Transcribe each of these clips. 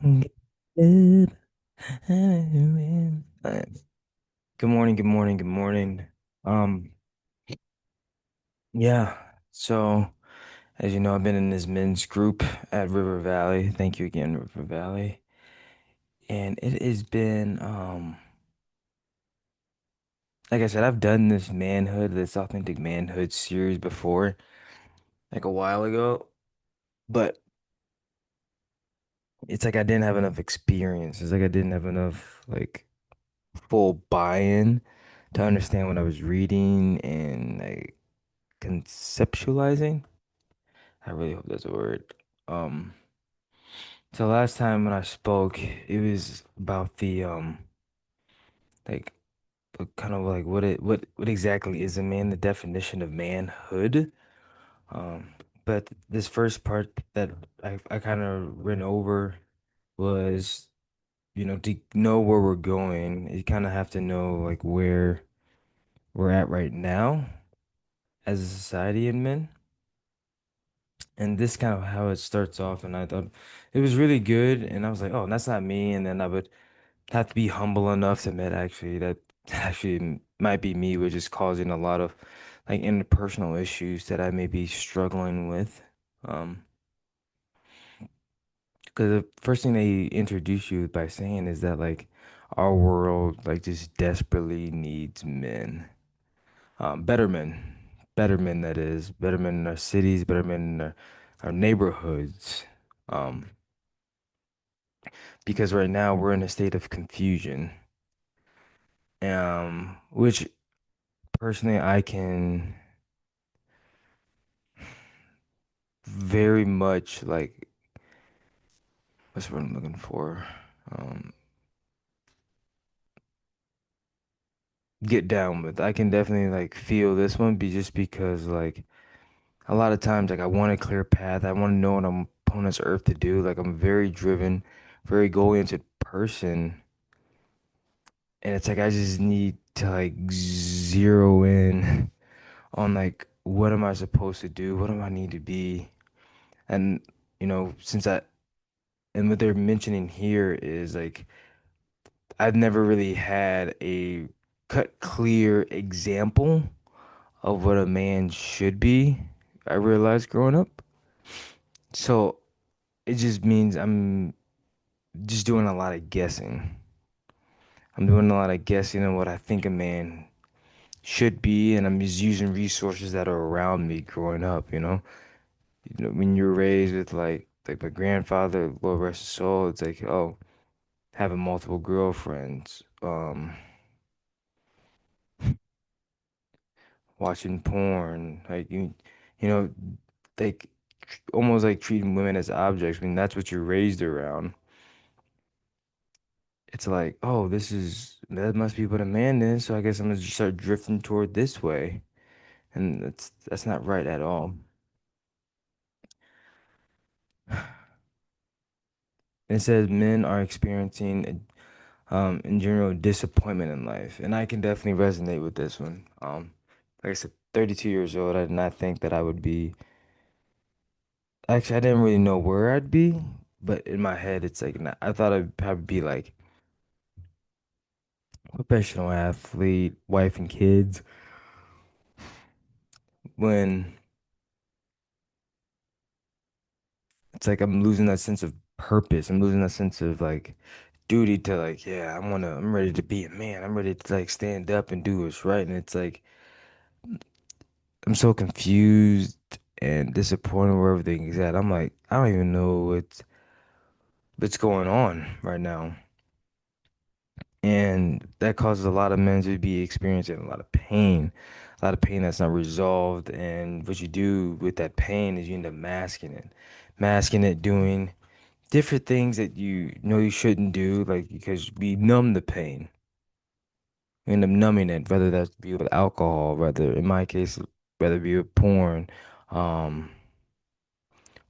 Good. Good morning, good morning, good morning. Um, yeah. So, as you know, I've been in this men's group at River Valley. Thank you again, River Valley. And it has been, like I said, I've done this authentic manhood series before, like a while ago, but it's like I didn't have enough experience. It's like I didn't have enough, like, full buy-in to understand what I was reading and like conceptualizing. I really hope that's a word. Um, so last time when I spoke, it was about the like kind of like what exactly is a man, the definition of manhood. Um, but this first part that I kind of went over was, to know where we're going, you kind of have to know like where we're at right now as a society and men. And this kind of how it starts off, and I thought it was really good, and I was like, oh, that's not me. And then I would have to be humble enough to admit actually that might be me, which is causing a lot of like interpersonal issues that I may be struggling with. Um, because the first thing they introduce you by saying is that like our world like just desperately needs men. Better men, better men that is, better men in our cities, better men in our neighborhoods. Um, because right now we're in a state of confusion. Which personally I can very much like, what's what I'm looking for? Um, get down with. I can definitely like feel this one be just because like a lot of times like I want a clear path. I want to know what I'm put on this earth to do. Like I'm very driven, very goal-oriented person. And it's like I just need to like zero in on like what am I supposed to do? What do I need to be? And since I and what they're mentioning here is like I've never really had a cut clear example of what a man should be. I realized growing up. So it just means I'm just doing a lot of guessing. I'm doing a lot of guessing on what I think a man should be, and I'm just using resources that are around me growing up, you know? When you're raised with like my grandfather, Lord rest his soul, it's like, oh, having multiple girlfriends, watching porn, like you know, like almost like treating women as objects. I mean, that's what you're raised around. It's like, oh, that must be what a man is, so I guess I'm gonna just start drifting toward this way. And that's not right at all. It says men are experiencing in general disappointment in life, and I can definitely resonate with this one. Like I said, 32 years old, I did not think that I would be. Actually, I didn't really know where I'd be, but in my head, it's like I thought I'd probably be like professional athlete, wife and kids. When it's like I'm losing that sense of purpose, I'm losing that sense of like duty to like, yeah, I'm ready to be a man. I'm ready to like stand up and do what's right. And it's like I'm so confused and disappointed where everything is at. I'm like, I don't even know what's going on right now. And that causes a lot of men to be experiencing a lot of pain that's not resolved. And what you do with that pain is you end up masking it, doing different things that you know you shouldn't do, like because we numb the pain. We end up numbing it, whether that be with alcohol, whether in my case, whether it be with porn, um,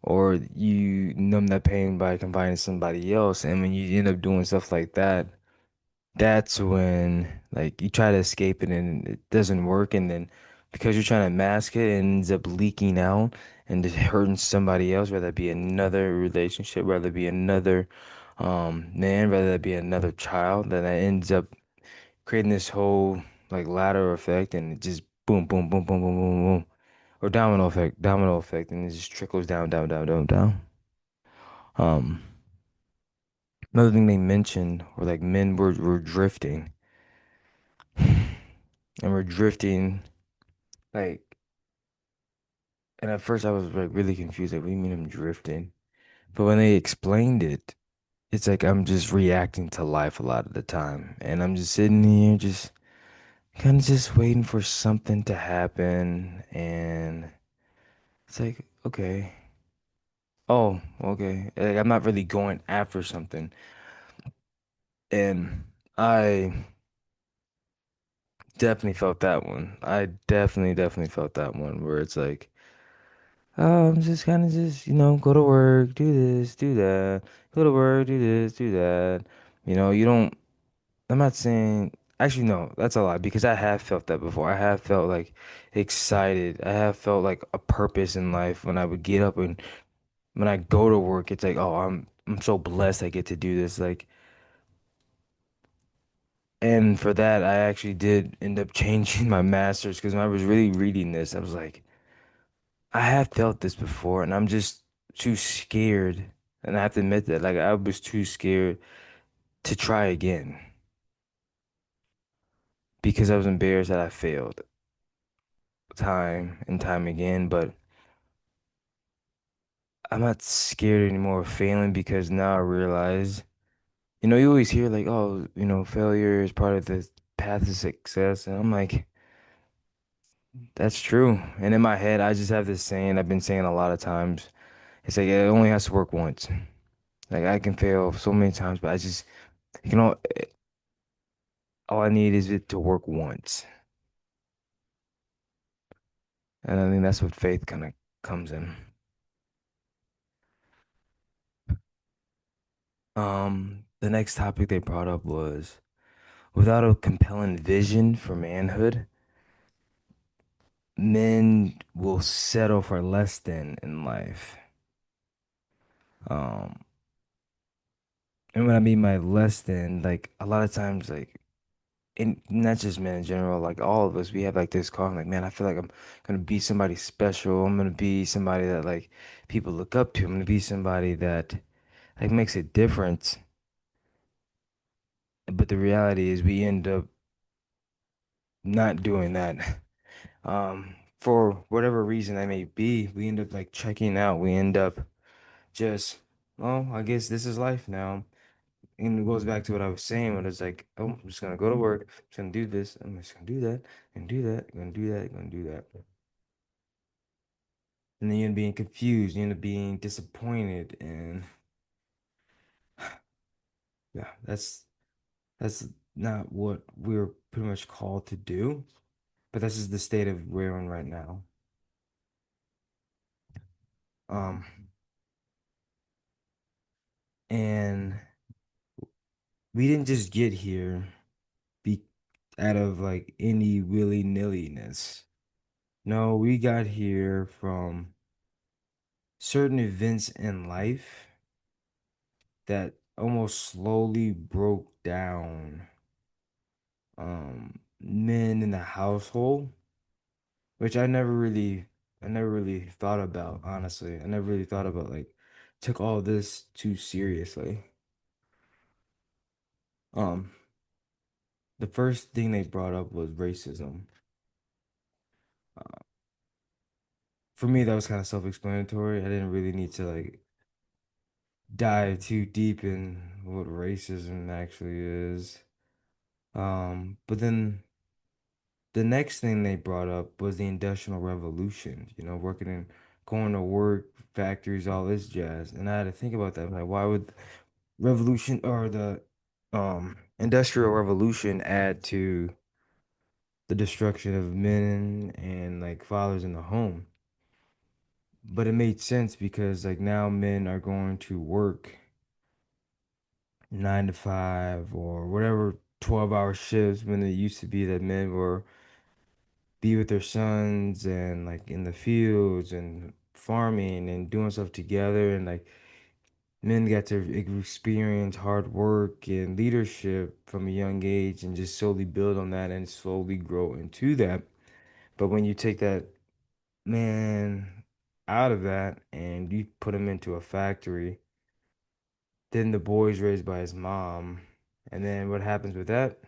or you numb that pain by confiding in somebody else. And when you end up doing stuff like that, that's when like you try to escape it and it doesn't work. And then because you're trying to mask it, it ends up leaking out and just hurting somebody else, whether it be another relationship, whether it be another Man, rather that be another child, then that ends up creating this whole like ladder effect, and it just boom, boom, boom, boom, boom, boom, boom, or domino effect, and it just trickles down, down, down, down, down. Um, Another thing they mentioned were like men were drifting, and we're drifting like, and at first I was like really confused, like, what do you mean I'm drifting? But when they explained it, it's like I'm just reacting to life a lot of the time, and I'm just sitting here, just kind of just waiting for something to happen, and it's like, okay, oh, okay, like I'm not really going after something, and I definitely felt that one. I definitely felt that one where it's like, oh, I'm just kind of just, go to work, do this, do that, go to work, do this, do that. You don't, I'm not saying, actually, no, that's a lie because I have felt that before. I have felt like excited. I have felt like a purpose in life when I would get up and when I go to work, it's like, oh, I'm so blessed I get to do this. Like, and for that, I actually did end up changing my master's because when I was really reading this, I was like, I have felt this before, and I'm just too scared. And I have to admit that, like, I was too scared to try again because I was embarrassed that I failed time and time again. But I'm not scared anymore of failing because now I realize, you always hear like, oh, failure is part of the path to success. And I'm like, that's true. And in my head, I just have this saying I've been saying a lot of times. It's like it only has to work once. Like I can fail so many times, but you know, all I need is it to work once. And I think that's what faith kind of comes in. The next topic they brought up was without a compelling vision for manhood, men will settle for less than in life. Um, and what I mean by less than, like a lot of times, like in not just men in general, like all of us, we have like this calling, like, man, I feel like I'm gonna be somebody special. I'm gonna be somebody that like people look up to. I'm gonna be somebody that like makes a difference. But the reality is we end up not doing that. For whatever reason that may be, we end up like checking out. We end up just, well, I guess this is life now. And it goes back to what I was saying, when it's like, oh, I'm just gonna go to work, I'm just gonna do this, I'm just gonna do that, and do that, gonna do that, gonna do that. And then you end up being confused, you end up being disappointed, and yeah, that's not what we're pretty much called to do. But this is the state of we're in right now. Um, and we didn't just get here be out of like any willy-nilliness. No, we got here from certain events in life that almost slowly broke down men in the household, which I never really thought about, honestly. I never really thought about like took all this too seriously. Um, the first thing they brought up was racism. Uh, for me, that was kind of self-explanatory. I didn't really need to like dive too deep in what racism actually is. But then the next thing they brought up was the Industrial Revolution, working in going to work, factories, all this jazz. And I had to think about that. Like, why would revolution or the Industrial Revolution add to the destruction of men and like fathers in the home? But it made sense because like now men are going to work 9 to 5 or whatever 12-hour shifts when it used to be that men were be with their sons and like in the fields and farming and doing stuff together and like Men got to experience hard work and leadership from a young age and just slowly build on that and slowly grow into that. But when you take that man out of that and you put him into a factory, then the boy's raised by his mom. And then what happens with that?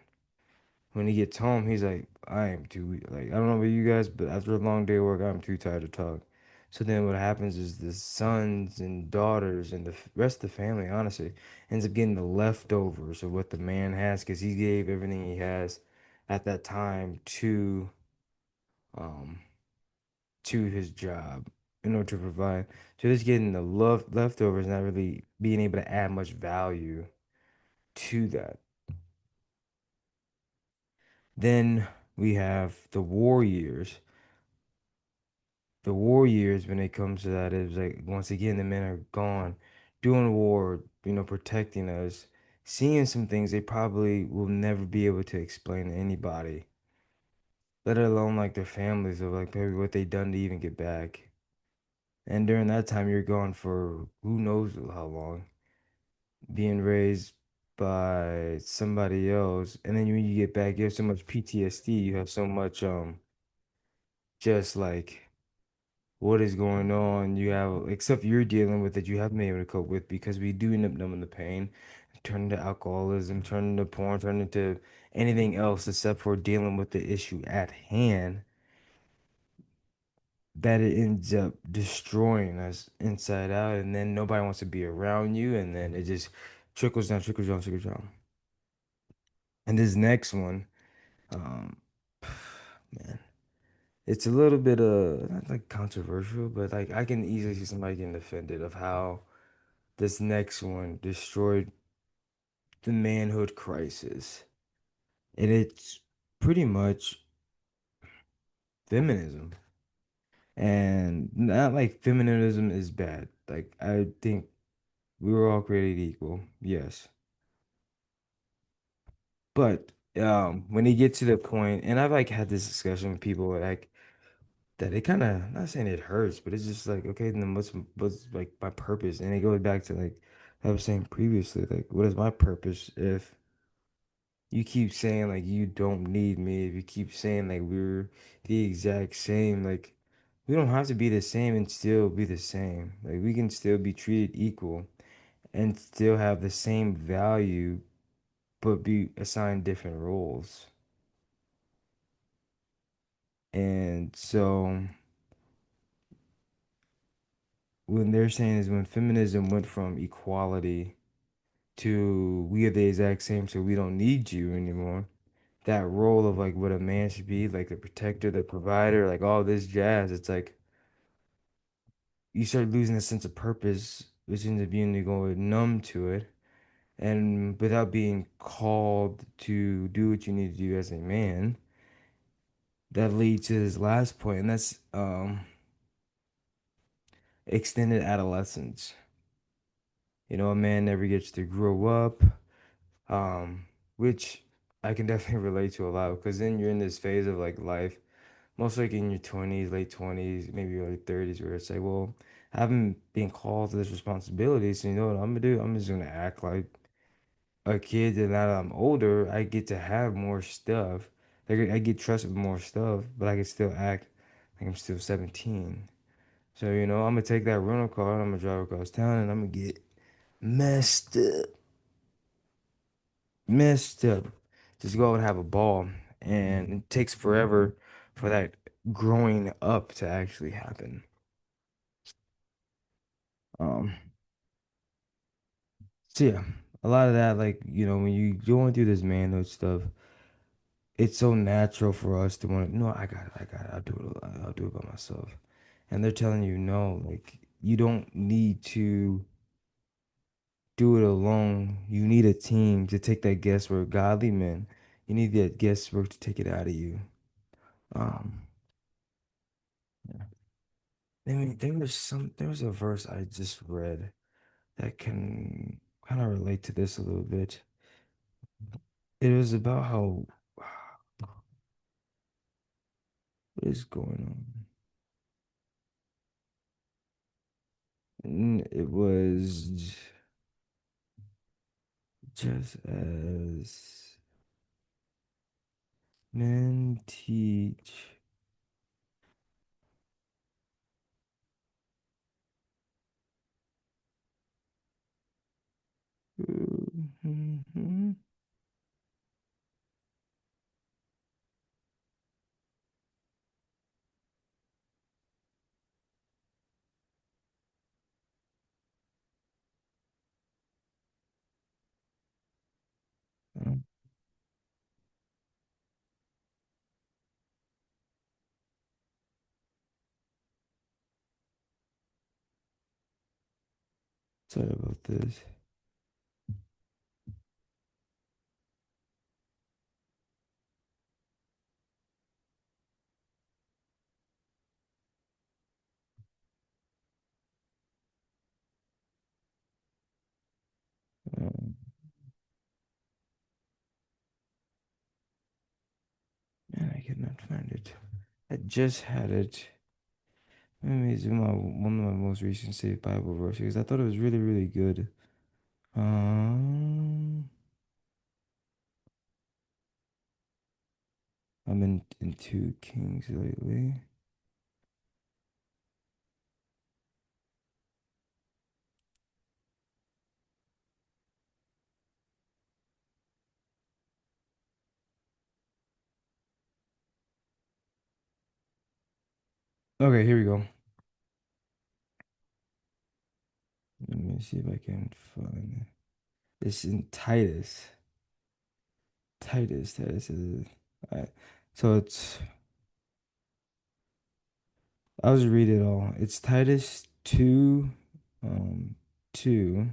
When he gets home, he's like, I am too, like, I don't know about you guys, but after a long day of work, I'm too tired to talk. So then what happens is the sons and daughters and the rest of the family, honestly, ends up getting the leftovers of what the man has because he gave everything he has at that time um, to his job in order to provide. So just getting the leftovers, not really being able to add much value to that. Then we have the war years. The war years, when it comes to that, is like once again the men are gone, doing war, protecting us, seeing some things they probably will never be able to explain to anybody, let alone like their families of like maybe what they done to even get back. And during that time, you're gone for who knows how long, being raised by somebody else, and then when you get back, you have so much PTSD, you have so much just like what is going on. You have except you're dealing with it, you haven't been able to cope with because we do end up numbing the pain, turn into alcoholism, turn into porn, turn into anything else except for dealing with the issue at hand, that it ends up destroying us inside out, and then nobody wants to be around you, and then it just trickles down, trickles down, trickles down. And this next one, um, man, it's a little bit not like controversial, but like I can easily see somebody getting offended of how this next one destroyed the manhood crisis. And it's pretty much feminism. And not like feminism is bad. Like I think we were all created equal. Yes. But when you get to the point, and I've like had this discussion with people like that, it kind of, not saying it hurts, but it's just like, okay, then what's like my purpose? And it goes back to like I was saying previously, like what is my purpose if you keep saying like you don't need me, if you keep saying like we're the exact same, like we don't have to be the same and still be the same. Like we can still be treated equal and still have the same value, but be assigned different roles. And so when they're saying is when feminism went from equality to we are the exact same, so we don't need you anymore. That role of like what a man should be, like the protector, the provider, like all this jazz, it's like you start losing a sense of purpose, which ends up being you go numb to it, and without being called to do what you need to do as a man, that leads to this last point, and that's extended adolescence. A man never gets to grow up, which I can definitely relate to a lot because then you're in this phase of like life, most like in your 20s, late 20s, maybe early 30s, where it's like, well, I haven't been called to this responsibility, so you know what I'm gonna do? I'm just gonna act like a kid, and now that I'm older, I get to have more stuff. Like I get trusted with more stuff, but I can still act like I'm still 17. So, I'm gonna take that rental car and I'm gonna drive across town and I'm gonna get messed up, messed up. Just go out and have a ball. And it takes forever for that growing up to actually happen. Um, so yeah, a lot of that, like, when you going through this manhood stuff, it's so natural for us to want to, no, I got it, I'll do it by myself. And they're telling you, no, like, you don't need to do it alone. You need a team to take that guesswork. Godly men, you need that guesswork to take it out of you. Um, I mean, there was a verse I just read that can kind of relate to this a little bit. It was about how, what is going on? It was. Just as men teach. Mhm. Sorry about this. Um, Man, I cannot find it. I just had it. Maybe it's in one of my most recent saved Bible verses. I thought it was really, really good. Um, I'm in 2 Kings lately. Okay, here we go. Let me see if I can find it. It's in Titus. Titus is. I, so it's. I'll just read it all. It's Titus 2, 2.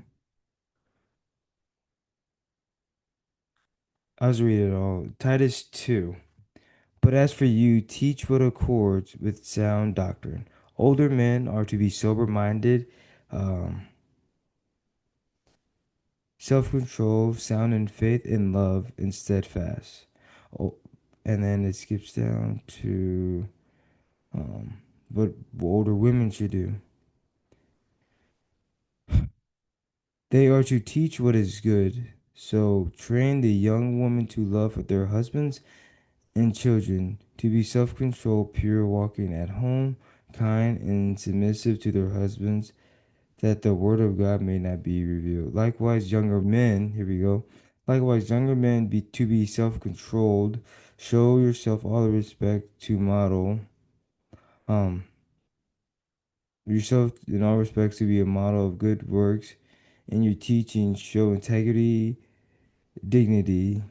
I'll just read it all. Titus 2. But as for you, teach what accords with sound doctrine. Older men are to be sober minded, um, self control, sound in faith, in love, and steadfast. Oh, and then it skips down to um, what older women should do. They are to teach what is good. So train the young women to love their husbands and children, to be self controlled, pure, walking at home, kind, and submissive to their husbands, that the word of God may not be revealed. Likewise, younger men, here we go. Likewise, younger men be to be self-controlled. Show yourself all the respect to model. Um, yourself in all respects to be a model of good works. In your teaching, show integrity, dignity,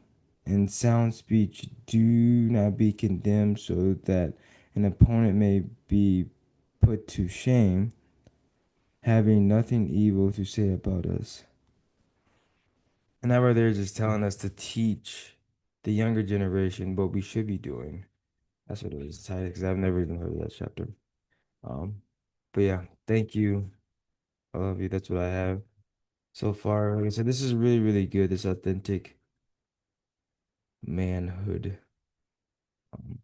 and sound speech. Do not be condemned, so that an opponent may be put to shame, having nothing evil to say about us. And that right there is just telling us to teach the younger generation what we should be doing. That's what it was titled, because I've never even heard of that chapter. Um, but yeah, thank you. I love you. That's what I have so far. Like I said, this is really, really good. This authentic manhood. Um,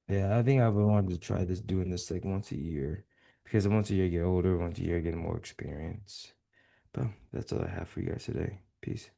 yeah, I think I would want to try this doing this like once a year, because once a year I get older, once a year I get more experience. But that's all I have for you guys today. Peace.